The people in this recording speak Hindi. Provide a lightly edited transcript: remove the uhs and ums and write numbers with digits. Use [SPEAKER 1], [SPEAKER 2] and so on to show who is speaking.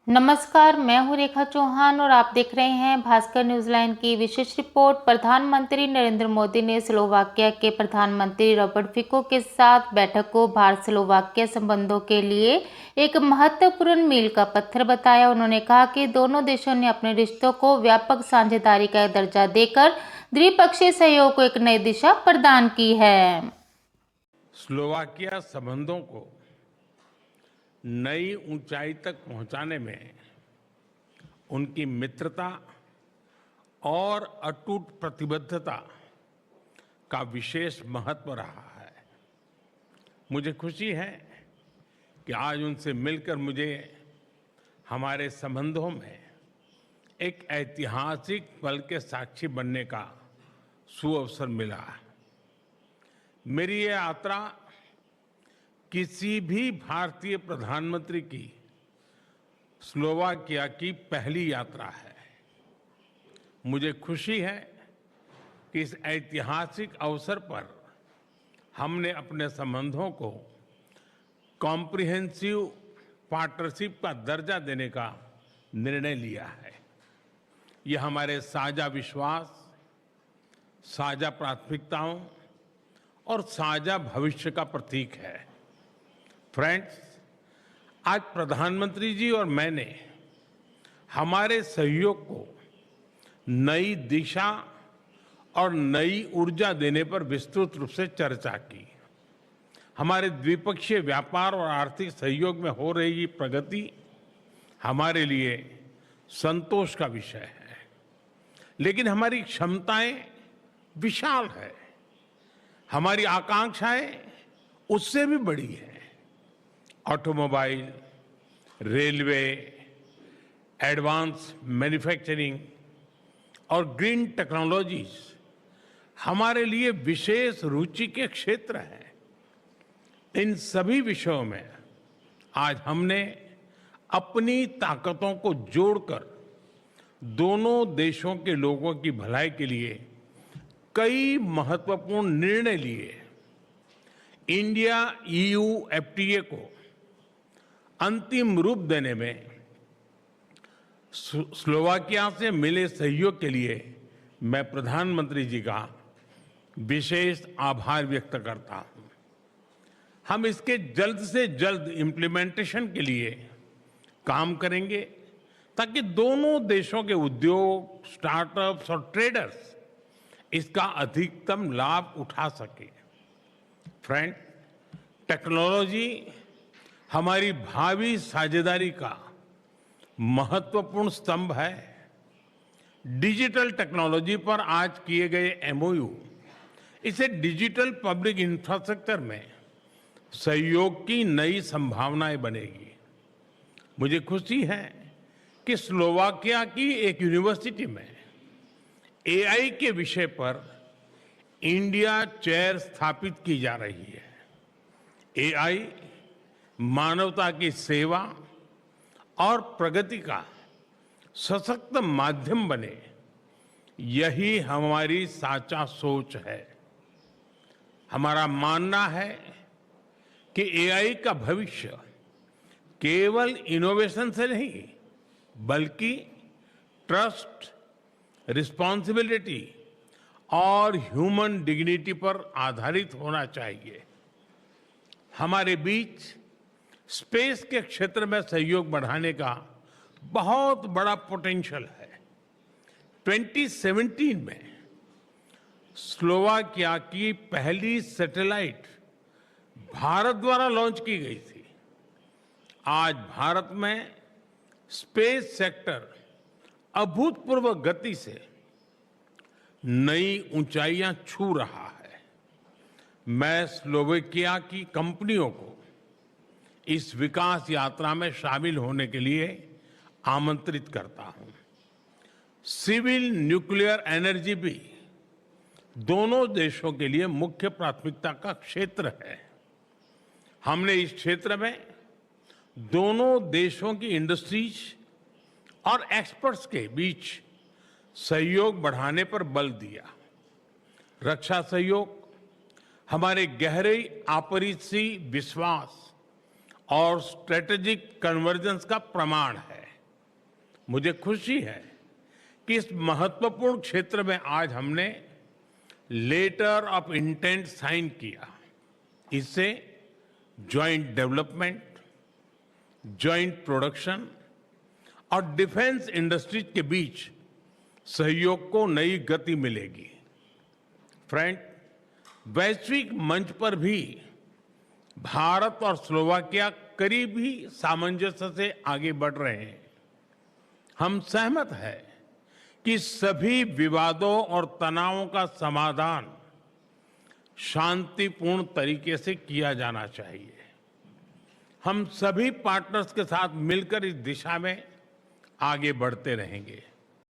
[SPEAKER 1] नमस्कार, मैं हूँ रेखा चौहान और आप देख रहे हैं भास्कर न्यूज़लाइन की विशेष रिपोर्ट। प्रधानमंत्री नरेंद्र मोदी ने स्लोवाकिया के प्रधानमंत्री रॉबर्ट फिको के साथ बैठक को भारत स्लोवाकिया संबंधों के लिए एक महत्वपूर्ण मील का पत्थर बताया। उन्होंने कहा कि दोनों देशों ने अपने रिश्तों को व्यापक साझेदारी का दर्जा देकर द्विपक्षीय सहयोग को एक नई दिशा प्रदान की है।
[SPEAKER 2] स्लोवाकिया संबंधों को नई ऊंचाई तक पहुंचाने में उनकी मित्रता और अटूट प्रतिबद्धता का विशेष महत्व रहा है। मुझे खुशी है कि आज उनसे मिलकर मुझे हमारे संबंधों में एक ऐतिहासिक पल के साक्षी बनने का सुअवसर मिला। मेरी ये यात्रा किसी भी भारतीय प्रधानमंत्री की स्लोवाकिया की पहली यात्रा है। मुझे खुशी है कि इस ऐतिहासिक अवसर पर हमने अपने संबंधों को कॉम्प्रिहेंसिव पार्टनरशिप का दर्जा देने का निर्णय लिया है। यह हमारे साझा विश्वास, साझा प्राथमिकताओं और साझा भविष्य का प्रतीक है। फ्रेंड्स, आज प्रधानमंत्री जी और मैंने हमारे सहयोग को नई दिशा और नई ऊर्जा देने पर विस्तृत रूप से चर्चा की। हमारे द्विपक्षीय व्यापार और आर्थिक सहयोग में हो रही प्रगति हमारे लिए संतोष का विषय है, लेकिन हमारी क्षमताएं विशाल है, हमारी आकांक्षाएं उससे भी बड़ी है। ऑटोमोबाइल, रेलवे, एडवांस मैन्युफैक्चरिंग और ग्रीन टेक्नोलॉजीज हमारे लिए विशेष रुचि के क्षेत्र हैं। इन सभी विषयों में आज हमने अपनी ताकतों को जोड़कर दोनों देशों के लोगों की भलाई के लिए कई महत्वपूर्ण निर्णय लिए। इंडिया ईयू एफटीए को अंतिम रूप देने में स्लोवाकिया से मिले सहयोग के लिए मैं प्रधानमंत्री जी का विशेष आभार व्यक्त करता हूं। हम इसके जल्द से जल्द इम्प्लीमेंटेशन के लिए काम करेंगे ताकि दोनों देशों के उद्योग, स्टार्टअप्स और ट्रेडर्स इसका अधिकतम लाभ उठा सके। फ्रेंड, टेक्नोलॉजी हमारी भावी साझेदारी का महत्वपूर्ण स्तंभ है। डिजिटल टेक्नोलॉजी पर आज किए गए एमओयू इसे डिजिटल पब्लिक इंफ्रास्ट्रक्चर में सहयोग की नई संभावनाएं बनेगी। मुझे खुशी है कि स्लोवाकिया की एक यूनिवर्सिटी में एआई के विषय पर इंडिया चेयर स्थापित की जा रही है। एआई मानवता की सेवा और प्रगति का सशक्त माध्यम बने, यही हमारी साचा सोच है। हमारा मानना है कि एआई का भविष्य केवल इनोवेशन से नहीं बल्कि ट्रस्ट, रिस्पॉन्सिबिलिटी और ह्यूमन डिग्निटी पर आधारित होना चाहिए। हमारे बीच स्पेस के क्षेत्र में सहयोग बढ़ाने का बहुत बड़ा पोटेंशियल है। 2017 में स्लोवाकिया की पहली सैटेलाइट भारत द्वारा लॉन्च की गई थी। आज भारत में स्पेस सेक्टर अभूतपूर्व गति से नई ऊंचाइयां छू रहा है। मैं स्लोवाकिया की कंपनियों को इस विकास यात्रा में शामिल होने के लिए आमंत्रित करता हूं। सिविल न्यूक्लियर एनर्जी भी दोनों देशों के लिए मुख्य प्राथमिकता का क्षेत्र है। हमने इस क्षेत्र में दोनों देशों की इंडस्ट्रीज और एक्सपर्ट्स के बीच सहयोग बढ़ाने पर बल दिया। रक्षा सहयोग हमारे गहरे आपसी विश्वास और स्ट्रेटेजिक कन्वर्जेंस का प्रमाण है। मुझे खुशी है कि इस महत्वपूर्ण क्षेत्र में आज हमने लेटर ऑफ इंटेंट साइन किया। इससे जॉइंट डेवलपमेंट, जॉइंट प्रोडक्शन और डिफेंस इंडस्ट्रीज के बीच सहयोग को नई गति मिलेगी। फ्रेंड, वैश्विक मंच पर भी भारत और स्लोवाकिया करीब ही सामंजस्य से आगे बढ़ रहे हैं। हम सहमत हैं कि सभी विवादों और तनावों का समाधान शांतिपूर्ण तरीके से किया जाना चाहिए। हम सभी पार्टनर्स के साथ मिलकर इस दिशा में आगे बढ़ते रहेंगे।